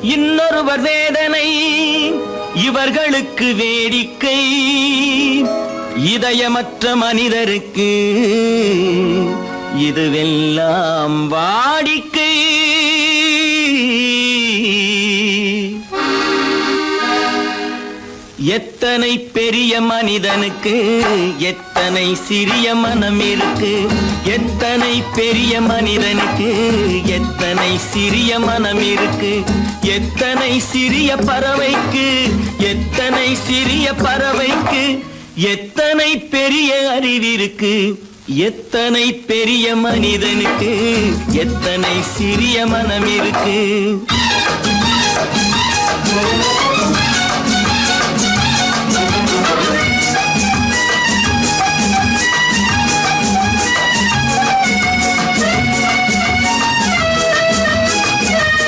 இன்னொருவர் வேதனை இவர்களுக்கு வேடிக்கை, இதயமற்ற மனிதருக்கு இதுவெல்லாம் வாடிக்கை. எத்தனை பெரிய மனிதனுக்கு எத்தனை சிறிய மனம் இருக்கு, எத்தனை பெரிய மனிதனுக்கு எத்தனை சிறிய மனம் இருக்கு, எத்தனை சிறிய பறவைக்கு எத்தனை சிறிய பறவைக்கு எத்தனை பெரிய அறிவிருக்கு, எத்தனை பெரிய மனிதனுக்கு எத்தனை சிறிய மனம் இருக்கு.